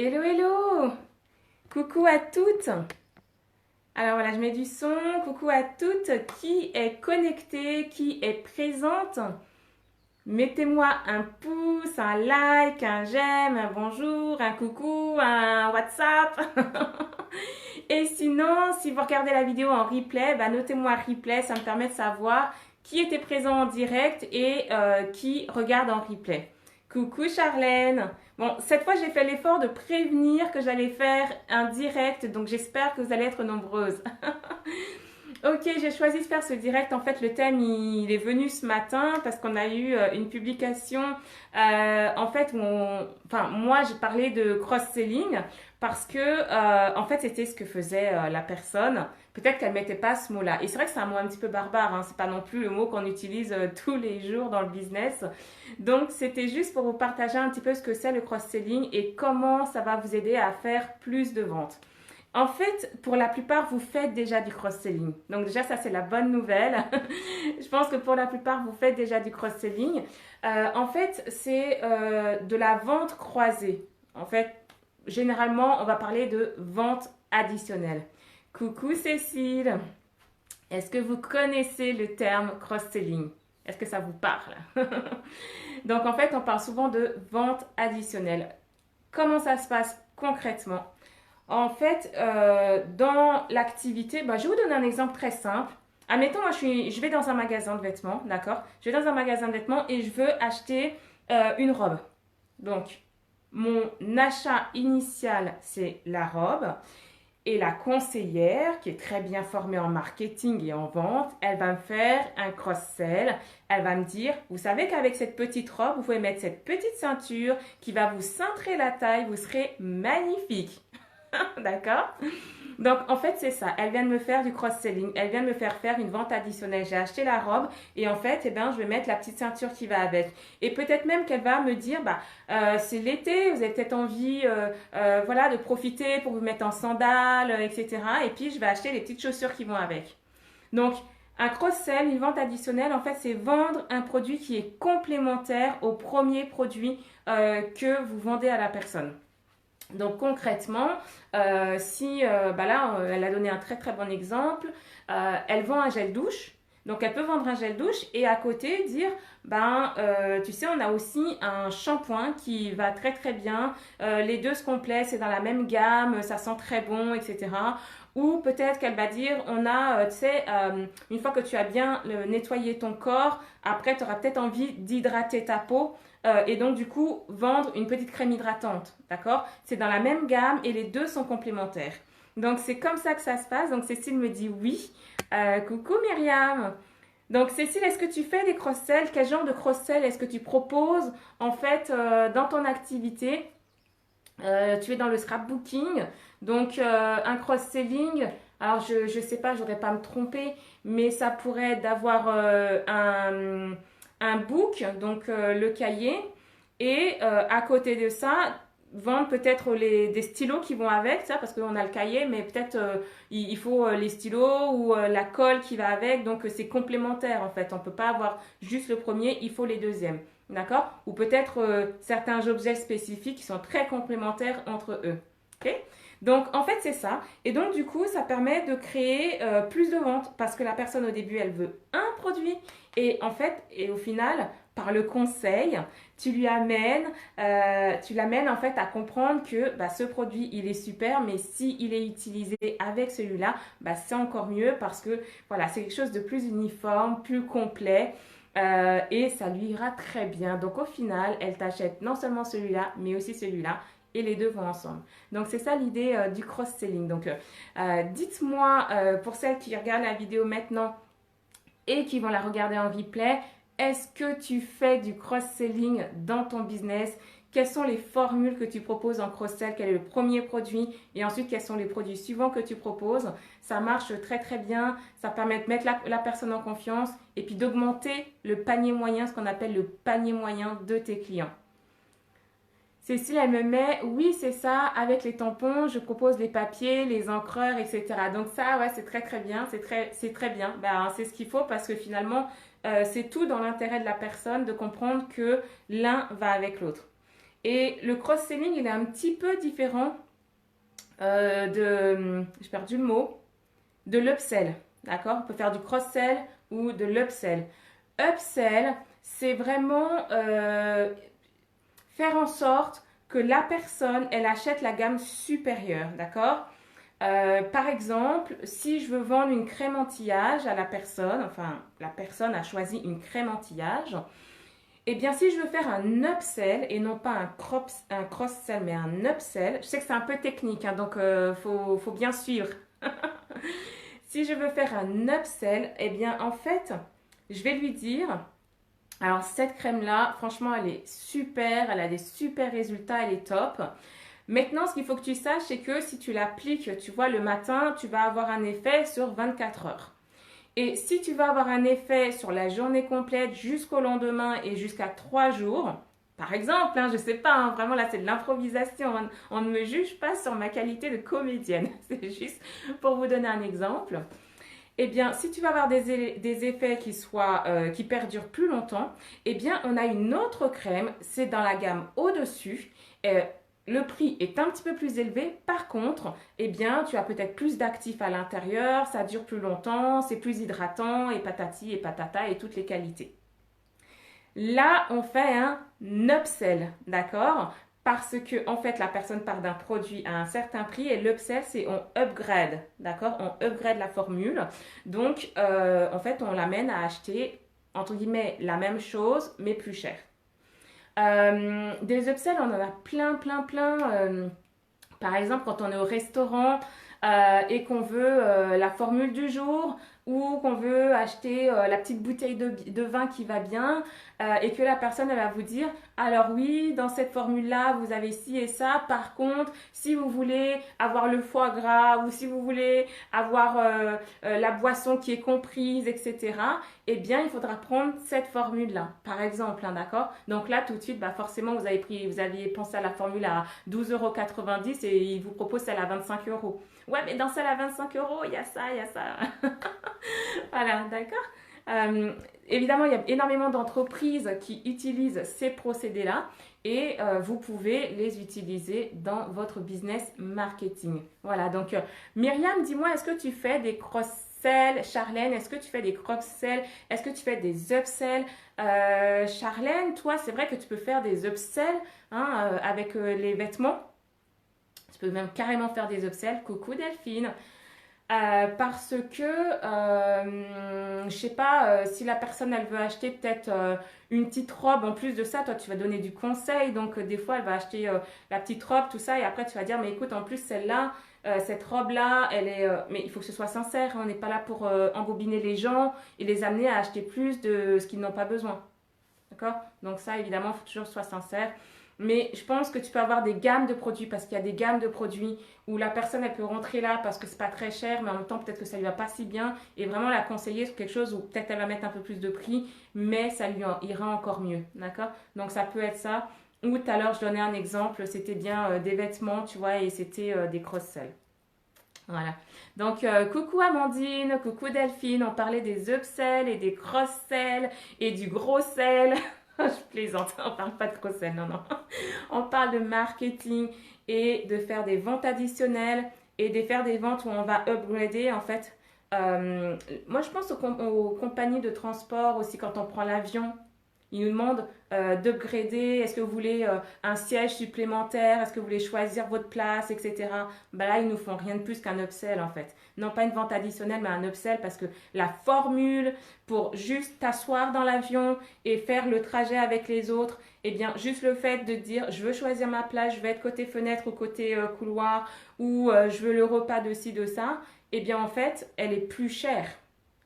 Hello, hello! Coucou à toutes! Alors voilà, je mets du son. Coucou à toutes qui est connectée, qui est présente. Mettez-moi un pouce, un like, un j'aime, un bonjour, un coucou, un WhatsApp. Et sinon, si vous regardez la vidéo en replay, bah notez-moi replay, ça me permet de savoir qui était présent en direct et qui regarde en replay. Coucou Charlène. Bon, cette fois j'ai fait l'effort de prévenir que j'allais faire un direct, donc j'espère que vous allez être nombreuses. Ok, j'ai choisi de faire ce direct. En fait, le thème, il est venu ce matin parce qu'on a eu une publication, en fait, enfin, moi, j'ai parlé de cross-selling parce que, en fait, c'était ce que faisait la personne. Peut-être qu'elle mettait pas ce mot-là. Et c'est vrai que c'est un mot un petit peu barbare, hein. C'est pas non plus le mot qu'on utilise tous les jours dans le business. Donc, c'était juste pour vous partager un petit peu ce que c'est le cross-selling et comment ça va vous aider à faire plus de ventes. En fait, pour la plupart, vous faites déjà du cross-selling. Donc déjà, ça, c'est la bonne nouvelle. Je pense que pour la plupart, vous faites déjà du cross-selling. En fait, c'est de la vente croisée. En fait, généralement, on va parler de vente additionnelle. Coucou Cécile. Est-ce que vous connaissez le terme cross-selling? Est-ce que ça vous parle? Donc, en fait, on parle souvent de vente additionnelle. Comment ça se passe concrètement? En fait, dans l'activité, je vais vous donner un exemple très simple. Admettons, moi, je vais dans un magasin de vêtements, d'accord? Je vais dans un magasin de vêtements et je veux acheter une robe. Donc, mon achat initial, c'est la robe. Et la conseillère, qui est très bien formée en marketing et en vente, elle va me faire un cross-sell. Elle va me dire, vous savez qu'avec cette petite robe, vous pouvez mettre cette petite ceinture qui va vous cintrer la taille, vous serez magnifique. D'accord? Donc, en fait, c'est ça. Elle vient de me faire du cross-selling. Elle vient de me faire une vente additionnelle. J'ai acheté la robe et en fait, eh ben, je vais mettre la petite ceinture qui va avec. Et peut-être même qu'elle va me dire, c'est l'été, vous avez peut-être envie, voilà, de profiter pour vous mettre en sandales, etc. Et puis, je vais acheter les petites chaussures qui vont avec. Donc, un cross-sell, une vente additionnelle, en fait, c'est vendre un produit qui est complémentaire au premier produit que vous vendez à la personne. Donc concrètement, si là, elle a donné un très très bon exemple, elle vend un gel douche. Donc elle peut vendre un gel douche et à côté dire, tu sais, on a aussi un shampoing qui va très très bien. Les deux se complètent, c'est dans la même gamme, ça sent très bon, etc. Ou peut-être qu'elle va dire, on a, tu sais, une fois que tu as bien nettoyé ton corps, après tu auras peut-être envie d'hydrater ta peau. Et donc du coup vendre une petite crème hydratante, d'accord? C'est dans la même gamme et les deux sont complémentaires. Donc c'est comme ça que ça se passe. Donc Cécile me dit oui. Coucou Myriam. Donc Cécile, est-ce que tu fais des cross-sell? Quel genre de cross-sell est-ce que tu proposes en fait dans ton activité? Tu es dans le scrapbooking, donc un cross-selling. Alors je sais pas, je voudrais pas me tromper, mais ça pourrait être d'avoir un book, donc le cahier, et à côté de ça, vendre peut-être des stylos qui vont avec, ça, parce qu'on a le cahier, mais peut-être il faut les stylos ou la colle qui va avec, donc c'est complémentaire en fait. On peut pas avoir juste le premier, il faut les deuxièmes. D'accord? Ou peut-être certains objets spécifiques qui sont très complémentaires entre eux. Ok? Donc, en fait, c'est ça. Et donc, du coup, ça permet de créer plus de ventes parce que la personne, au début, elle veut un produit. Et en fait, et au final, par le conseil, tu l'amènes en fait à comprendre que ce produit, il est super, mais s'il est utilisé avec celui-là, c'est encore mieux parce que, voilà, c'est quelque chose de plus uniforme, plus complet. Et ça lui ira très bien. Donc au final, elle t'achète non seulement celui-là, mais aussi celui-là. Et les deux vont ensemble. Donc c'est ça l'idée du cross-selling. Donc dites-moi, pour celles qui regardent la vidéo maintenant et qui vont la regarder en replay, est-ce que tu fais du cross-selling dans ton business? Quelles sont les formules que tu proposes en cross-sell? Quel est le premier produit? Et ensuite, quels sont les produits suivants que tu proposes? Ça marche très très bien. Ça permet de mettre la personne en confiance et puis d'augmenter le panier moyen, ce qu'on appelle le panier moyen de tes clients. Cécile, elle me met, oui, c'est ça, avec les tampons, je propose les papiers, les encreurs, etc. Donc ça, ouais, c'est très très bien, c'est très bien. C'est ce qu'il faut parce que finalement, c'est tout dans l'intérêt de la personne de comprendre que l'un va avec l'autre. Et le cross-selling, il est un petit peu différent j'ai perdu le mot, de l'upsell. D'accord? On peut faire du cross-sell ou de l'upsell. Upsell, c'est vraiment faire en sorte que la personne, elle achète la gamme supérieure. D'accord? Par exemple, si je veux vendre une crème anti-âge à la personne, enfin, la personne a choisi une crème anti-âge, eh bien, si je veux faire un upsell et non pas un cross-sell, mais un upsell, je sais que c'est un peu technique, hein, donc faut bien suivre. Si je veux faire un upsell, eh bien, en fait, je vais lui dire, alors cette crème-là, franchement, elle est super, elle a des super résultats, elle est top. Maintenant, ce qu'il faut que tu saches, c'est que si tu l'appliques, tu vois, le matin, tu vas avoir un effet sur 24 heures. Et si tu vas avoir un effet sur la journée complète jusqu'au lendemain et jusqu'à 3 jours, par exemple, hein, je ne sais pas, hein, vraiment là c'est de l'improvisation, on ne me juge pas sur ma qualité de comédienne, c'est juste pour vous donner un exemple. Eh bien, si tu vas avoir des effets qui perdurent plus longtemps, eh bien, on a une autre crème, c'est dans la gamme au-dessus. Le prix est un petit peu plus élevé. Par contre, eh bien, tu as peut-être plus d'actifs à l'intérieur, ça dure plus longtemps, c'est plus hydratant et patati et patata et toutes les qualités. Là, on fait un upsell, d'accord? Parce que, en fait, la personne part d'un produit à un certain prix et l'upsell, c'est on upgrade, d'accord? On upgrade la formule. Donc, en fait, on l'amène à acheter, entre guillemets, la même chose, mais plus cher. Des upsells, on en a plein, plein, plein. Par exemple, quand on est au restaurant et qu'on veut la formule du jour ou qu'on veut acheter la petite bouteille de vin qui va bien et que la personne elle va vous dire alors oui, dans cette formule-là, vous avez ci et ça. Par contre, si vous voulez avoir le foie gras ou si vous voulez avoir la boisson qui est comprise, etc., eh bien, il faudra prendre cette formule-là, par exemple, hein, d'accord? Donc là, tout de suite, bah, forcément, vous aviez pensé à la formule à 12,90 € et il vous propose celle à 25 euros. Ouais, mais dans celle à 25 euros, il y a ça, il y a ça. Voilà, d'accord? Évidemment, il y a énormément d'entreprises qui utilisent ces procédés-là et vous pouvez les utiliser dans votre business marketing. Voilà, donc Myriam, dis-moi, est-ce que tu fais des cross-sell? Charlène, est-ce que tu fais des cross-sell? Est-ce que tu fais des upsells? Charlène, toi, c'est vrai que tu peux faire des upsells hein, avec les vêtements. Tu peux même carrément faire des upsells. Coucou Delphine. Parce que je sais pas si la personne elle veut acheter peut-être une petite robe en plus de ça, toi tu vas donner du conseil donc des fois elle va acheter la petite robe tout ça et après tu vas dire mais écoute en plus celle-là cette robe là elle est mais il faut que ce soit sincère hein, on n'est pas là pour embobiner les gens et les amener à acheter plus de ce qu'ils n'ont pas besoin, d'accord? Donc ça évidemment il faut toujours que ce soit sincère. Mais je pense que tu peux avoir des gammes de produits parce qu'il y a des gammes de produits où la personne elle peut rentrer là parce que c'est pas très cher, mais en même temps peut-être que ça lui va pas si bien et vraiment la conseiller sur quelque chose où peut-être elle va mettre un peu plus de prix, mais ça lui ira encore mieux, d'accord? Donc ça peut être ça. Ou tout à l'heure je donnais un exemple, c'était bien des vêtements, tu vois, et c'était des cross-sells. Voilà. Donc, coucou Amandine, coucou Delphine, on parlait des upsells et des cross-sells et du gros sell. Je plaisante, on parle pas de cross-sell, non, non. On parle de marketing et de faire des ventes additionnelles et de faire des ventes où on va upgrader en fait. Moi, je pense aux compagnies de transport aussi quand on prend l'avion. Ils nous demandent d'upgrader. Est-ce que vous voulez un siège supplémentaire? Est-ce que vous voulez choisir votre place, etc. Bah là, ils nous font rien de plus qu'un upsell en fait. Non pas une vente additionnelle, mais un upsell parce que la formule pour juste t'asseoir dans l'avion et faire le trajet avec les autres, eh bien, juste le fait de dire je veux choisir ma place, je veux être côté fenêtre ou côté couloir ou je veux le repas de ci, de ça, eh bien, en fait, elle est plus chère.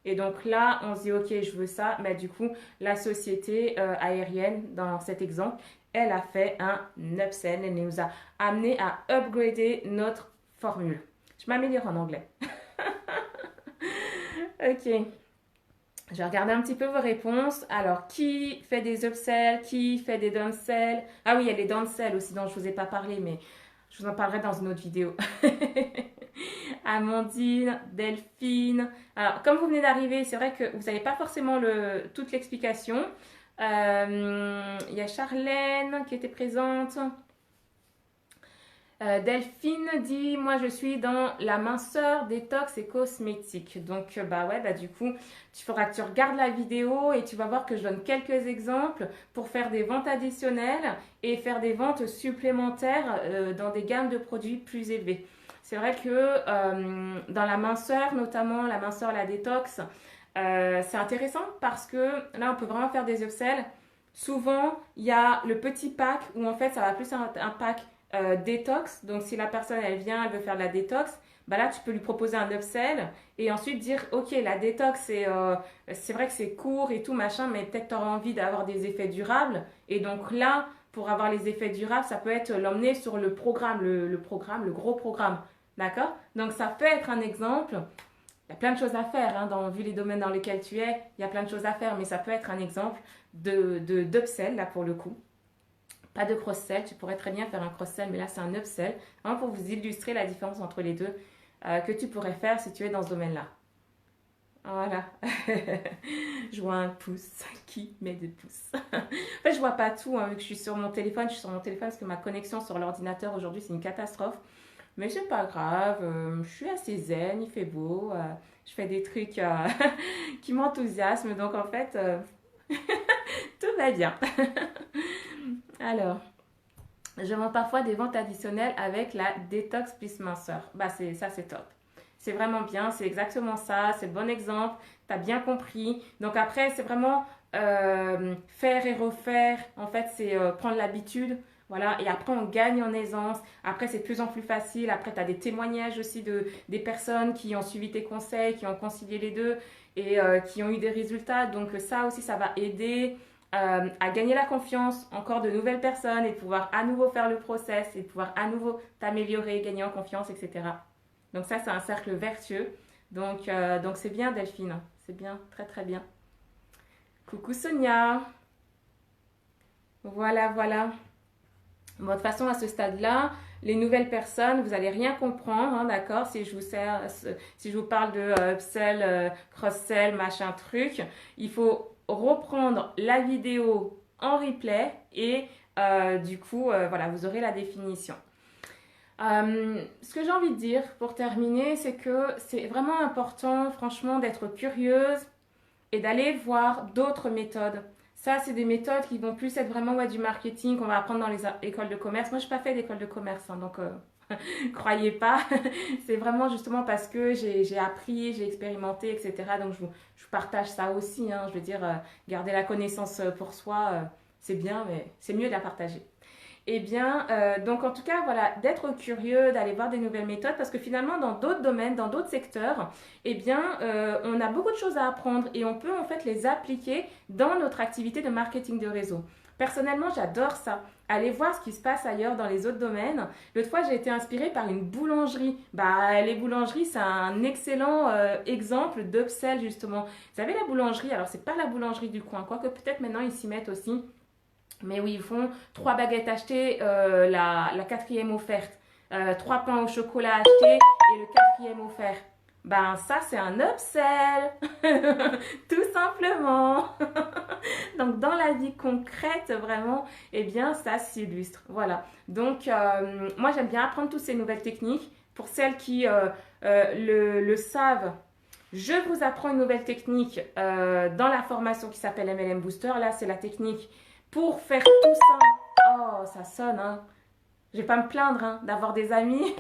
Et donc là, on se dit, ok, je veux ça. Mais du coup, la société aérienne, dans cet exemple, elle a fait un upsell. Elle nous a amené à upgrader notre formule. Je m'améliore en anglais. Ok. Je vais regarder un petit peu vos réponses. Alors, qui fait des upsells? Qui fait des downsells? Ah oui, il y a les downsells aussi dont je ne vous ai pas parlé, mais je vous en parlerai dans une autre vidéo. Amandine, Delphine. Alors, comme vous venez d'arriver, c'est vrai que vous n'avez pas forcément toute l'explication. Il y a Charlène qui était présente. Delphine dit, moi je suis dans la minceur, détox et cosmétique. Donc bah ouais, bah du coup, tu feras que tu regardes la vidéo et tu vas voir que je donne quelques exemples pour faire des ventes additionnelles et faire des ventes supplémentaires dans des gammes de produits plus élevées. C'est vrai que dans la minceur, notamment la minceur, la détox, c'est intéressant parce que là on peut vraiment faire des upsells. Souvent, il y a le petit pack où en fait ça va plus un pack détox. Donc, si la personne, elle vient, elle veut faire de la détox, bah là, tu peux lui proposer un upsell et ensuite dire, OK, la détox, c'est vrai que c'est court et tout, machin, mais peut-être tu auras envie d'avoir des effets durables. Et donc là, pour avoir les effets durables, ça peut être l'emmener sur le programme, le gros programme. D'accord? Donc, ça peut être un exemple. Il y a plein de choses à faire, hein, vu les domaines dans lesquels tu es, il y a plein de choses à faire, mais ça peut être un exemple d'upsell, là, pour le coup. Pas de cross-sell, tu pourrais très bien faire un cross-sell, mais là c'est un upsell, hein, pour vous illustrer la différence entre les deux que tu pourrais faire si tu es dans ce domaine-là. Voilà. Je vois un pouce. Qui met des pouces? En fait, je vois pas tout, hein, vu que je suis sur mon téléphone. Je suis sur mon téléphone parce que ma connexion sur l'ordinateur aujourd'hui, c'est une catastrophe. Mais c'est pas grave. Je suis assez zen, il fait beau. Je fais des trucs qui m'enthousiasment. Donc, en fait, tout va bien. Alors, je vends parfois des ventes additionnelles avec la détox plus minceur. Bah, ça, c'est top. C'est vraiment bien, c'est exactement ça, c'est le bon exemple, tu as bien compris. Donc après, c'est vraiment faire et refaire. En fait, c'est prendre l'habitude. Voilà, et après on gagne en aisance. Après, c'est de plus en plus facile. Après, tu as des témoignages aussi des personnes qui ont suivi tes conseils, qui ont concilié les deux et qui ont eu des résultats. Donc ça aussi, ça va aider à gagner la confiance encore de nouvelles personnes et de pouvoir à nouveau faire le process et de pouvoir à nouveau t'améliorer, gagner en confiance, etc. Donc ça, c'est un cercle vertueux. Donc c'est bien Delphine, c'est bien, très très bien. Coucou Sonia. Voilà, voilà. Bon, de toute façon, à ce stade-là, les nouvelles personnes, vous n'allez rien comprendre, hein, d'accord? Si je vous parle de upsell, cross-sell, machin truc, il faut reprendre la vidéo en replay et du coup, voilà, vous aurez la définition. Ce que j'ai envie de dire pour terminer, c'est que c'est vraiment important, franchement, d'être curieuse et d'aller voir d'autres méthodes. Ça, c'est des méthodes qui vont plus être vraiment du marketing qu'on va apprendre dans les écoles de commerce. Moi, je n'ai pas fait d'école de commerce, hein, donc croyez pas. C'est vraiment justement parce que j'ai appris, j'ai expérimenté, etc. Donc, je vous partage ça aussi. Hein. Je veux dire, garder la connaissance pour soi, c'est bien, mais c'est mieux de la partager. Eh bien, donc en tout cas, voilà, d'être curieux, d'aller voir des nouvelles méthodes, parce que finalement, dans d'autres domaines, dans d'autres secteurs, eh bien, on a beaucoup de choses à apprendre et on peut en fait les appliquer dans notre activité de marketing de réseau. Personnellement, j'adore ça. Aller voir ce qui se passe ailleurs dans les autres domaines. L'autre fois, j'ai été inspirée par une boulangerie. Bah, les boulangeries, c'est un excellent exemple d'upsell justement. Vous savez, la boulangerie, alors c'est pas la boulangerie du coin, quoique peut-être maintenant ils s'y mettent aussi. Mais oui, ils font 3 baguettes achetées, la quatrième offerte. 3 pains au chocolat achetés et le quatrième offert. Ben ça, c'est un upsell. Tout simplement. Donc dans la vie concrète, vraiment, eh bien, ça s'illustre. Voilà. Donc, moi, j'aime bien apprendre toutes ces nouvelles techniques. Pour celles qui le savent, je vous apprends une nouvelle technique dans la formation qui s'appelle MLM Booster. Là, c'est la technique pour faire tout ça. Oh, ça sonne, hein. Je vais pas me plaindre hein, d'avoir des amis.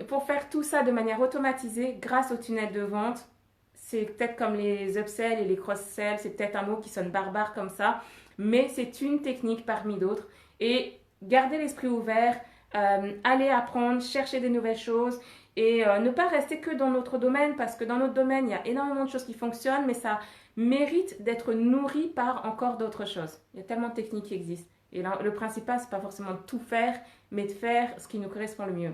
Pour faire tout ça de manière automatisée grâce au tunnel de vente. C'est peut-être comme les upsells et les cross-sells, c'est peut-être un mot qui sonne barbare comme ça, mais c'est une technique parmi d'autres. Et gardez l'esprit ouvert, allez apprendre, chercher des nouvelles choses et ne pas rester que dans notre domaine, parce que dans notre domaine, il y a énormément de choses qui fonctionnent, mais ça mérite d'être nourri par encore d'autres choses. Il y a tellement de techniques qui existent. Et là, le principal, c'est pas forcément de tout faire, mais de faire ce qui nous correspond le mieux.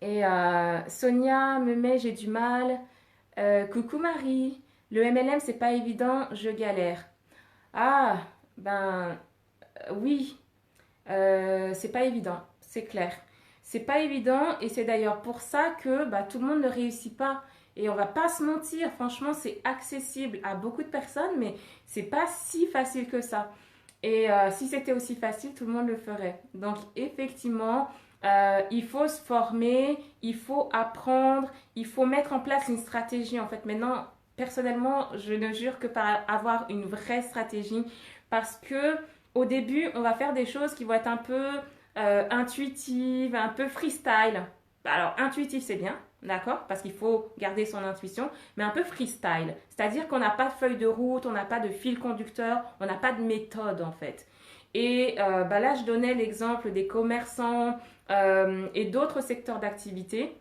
Et Sonia me met, j'ai du mal. Coucou Marie, le MLM c'est pas évident, je galère. Ah, ben oui, c'est pas évident, c'est clair. C'est pas évident et c'est d'ailleurs pour ça que bah, tout le monde ne réussit pas. Et on va pas se mentir, franchement, c'est accessible à beaucoup de personnes, mais c'est pas si facile que ça. Et si c'était aussi facile, tout le monde le ferait. Donc, effectivement, il faut se former, il faut apprendre, il faut mettre en place une stratégie. En fait, maintenant, personnellement, je ne jure que par avoir une vraie stratégie parce que au début, on va faire des choses qui vont être un peu intuitives, un peu freestyle. Alors, intuitif, c'est bien, d'accord? Parce qu'il faut garder son intuition, mais un peu freestyle. C'est-à-dire qu'on n'a pas de feuille de route, on n'a pas de fil conducteur, on n'a pas de méthode, en fait. Et là, je donnais l'exemple des commerçants et d'autres secteurs d'activité.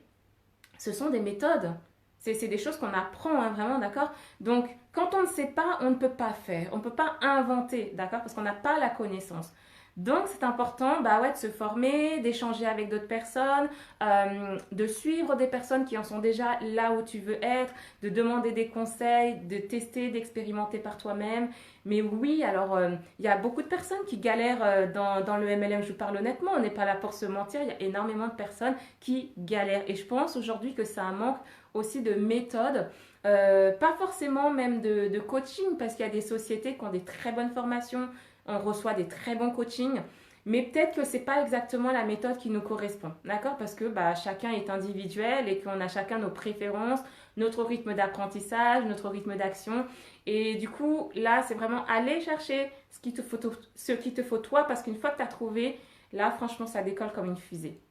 Ce sont des méthodes. C'est des choses qu'on apprend, hein, vraiment, d'accord? Donc, quand on ne sait pas, on ne peut pas faire. On ne peut pas inventer, d'accord? Parce qu'on n'a pas la connaissance. Donc, c'est important de se former, d'échanger avec d'autres personnes, de suivre des personnes qui en sont déjà là où tu veux être, de demander des conseils, de tester, d'expérimenter par toi-même. Mais oui, alors, il y a beaucoup de personnes qui galèrent dans le MLM, je vous parle honnêtement, on n'est pas là pour se mentir, il y a énormément de personnes qui galèrent. Et je pense aujourd'hui que ça manque aussi de méthode, pas forcément même de coaching, parce qu'il y a des sociétés qui ont des très bonnes formations, on reçoit des très bons coachings, mais peut-être que c'est pas exactement la méthode qui nous correspond, d'accord? Parce que chacun est individuel et qu'on a chacun nos préférences, notre rythme d'apprentissage, notre rythme d'action. Et du coup, là, c'est vraiment aller chercher ce qu'il te faut toi, parce qu'une fois que tu as trouvé, là, franchement, ça décolle comme une fusée.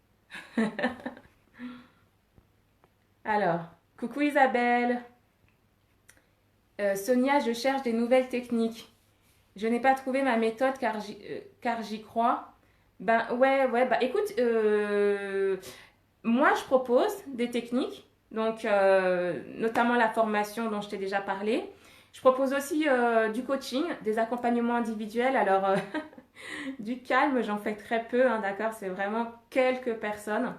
Alors, coucou Isabelle. Sonia, je cherche des nouvelles techniques. Je n'ai pas trouvé ma méthode car j'y crois. Ouais, écoute, moi je propose des techniques, donc notamment la formation dont je t'ai déjà parlé. Je propose aussi du coaching, des accompagnements individuels. Alors, du calme, j'en fais très peu, hein, d'accord? C'est vraiment quelques personnes.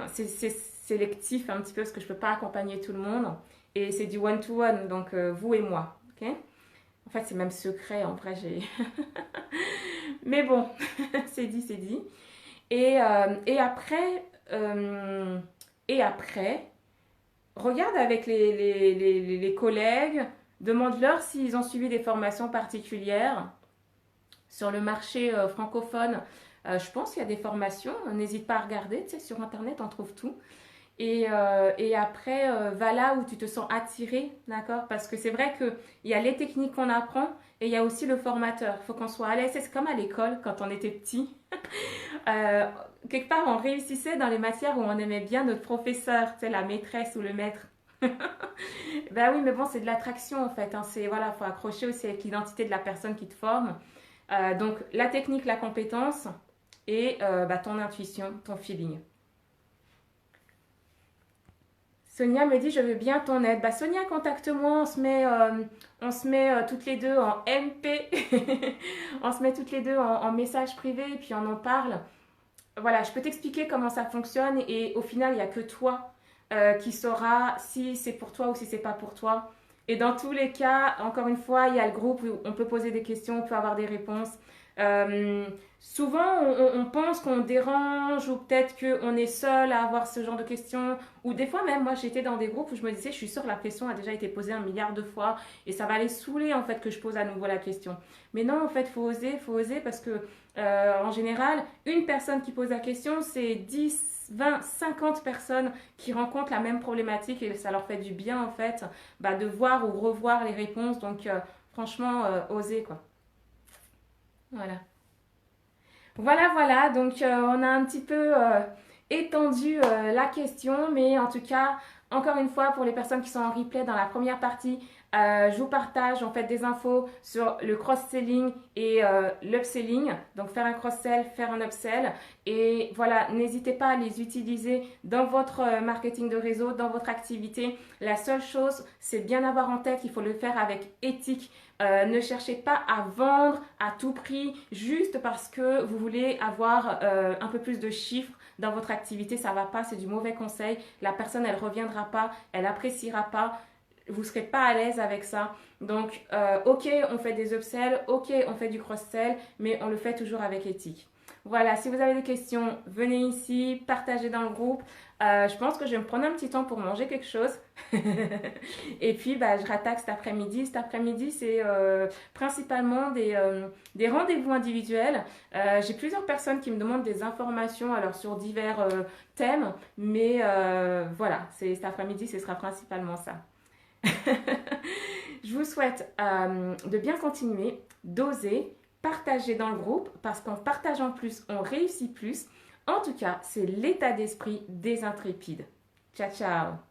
C'est sélectif un petit peu parce que je ne peux pas accompagner tout le monde. Et c'est du one-to-one, donc vous et moi. Ok? En fait, c'est même secret, en vrai, j'ai... Mais bon, c'est dit, c'est dit. Et après, regarde avec les collègues, demande-leur s'ils ont suivi des formations particulières sur le marché francophone. Je pense qu'il y a des formations, n'hésite pas à regarder, tu sais, sur Internet, on trouve tout. Et après, va là où tu te sens attiré, d'accord? Parce que c'est vrai qu'il y a les techniques qu'on apprend et il y a aussi le formateur. Il faut qu'on soit à l'aise. C'est comme à l'école quand on était petit. Quelque part, on réussissait dans les matières où on aimait bien notre professeur, tu sais, la maîtresse ou le maître. Ben oui, mais bon, c'est de l'attraction en fait, hein. Voilà, faut accrocher aussi avec l'identité de la personne qui te forme. Donc, la technique, la compétence et ton intuition, ton feeling. Sonia me dit, je veux bien ton aide. Sonia, contacte-moi, on se met toutes les deux en MP. On se met toutes les deux en message privé et puis on en parle. Voilà, je peux t'expliquer comment ça fonctionne et au final, il n'y a que toi qui saura si c'est pour toi ou si c'est pas pour toi. Et dans tous les cas, encore une fois, il y a le groupe où on peut poser des questions, on peut avoir des réponses. Souvent, on pense qu'on dérange ou peut-être qu'on est seul à avoir ce genre de questions. Ou des fois même, moi j'étais dans des groupes où je me disais, je suis sûre que la question a déjà été posée 1 milliard de fois et ça va les saouler en fait que je pose à nouveau la question. Mais non, en fait, faut oser parce que en général, une personne qui pose la question, c'est 10, 20, 50 personnes qui rencontrent la même problématique et ça leur fait du bien en fait de voir ou revoir les réponses. Donc franchement, oser quoi. Voilà. Voilà. Donc, on a un petit peu étendu la question, mais en tout cas, encore une fois, pour les personnes qui sont en replay dans la première partie, je vous partage en fait des infos sur le cross-selling et l'upselling. Donc, faire un cross-sell, faire un upsell. Et voilà, n'hésitez pas à les utiliser dans votre marketing de réseau, dans votre activité. La seule chose, c'est bien avoir en tête qu'il faut le faire avec éthique. Ne cherchez pas à vendre à tout prix juste parce que vous voulez avoir un peu plus de chiffres dans votre activité. Ça ne va pas, c'est du mauvais conseil. La personne, elle ne reviendra pas, elle n'appréciera pas. Vous ne serez pas à l'aise avec ça. Donc, ok, on fait des upsells, ok, on fait du cross-sell, mais on le fait toujours avec éthique. Voilà, si vous avez des questions, venez ici, partagez dans le groupe. Je pense que je vais me prendre un petit temps pour manger quelque chose. Et puis, bah, je rattaque cet après-midi. Cet après-midi, c'est principalement des rendez-vous individuels. J'ai plusieurs personnes qui me demandent des informations alors, sur divers thèmes. Mais voilà, cet après-midi, ce sera principalement ça. Je vous souhaite de bien continuer, d'oser, partager dans le groupe, parce qu'en partageant plus, on réussit plus. En tout cas, c'est l'état d'esprit des intrépides. Ciao, ciao!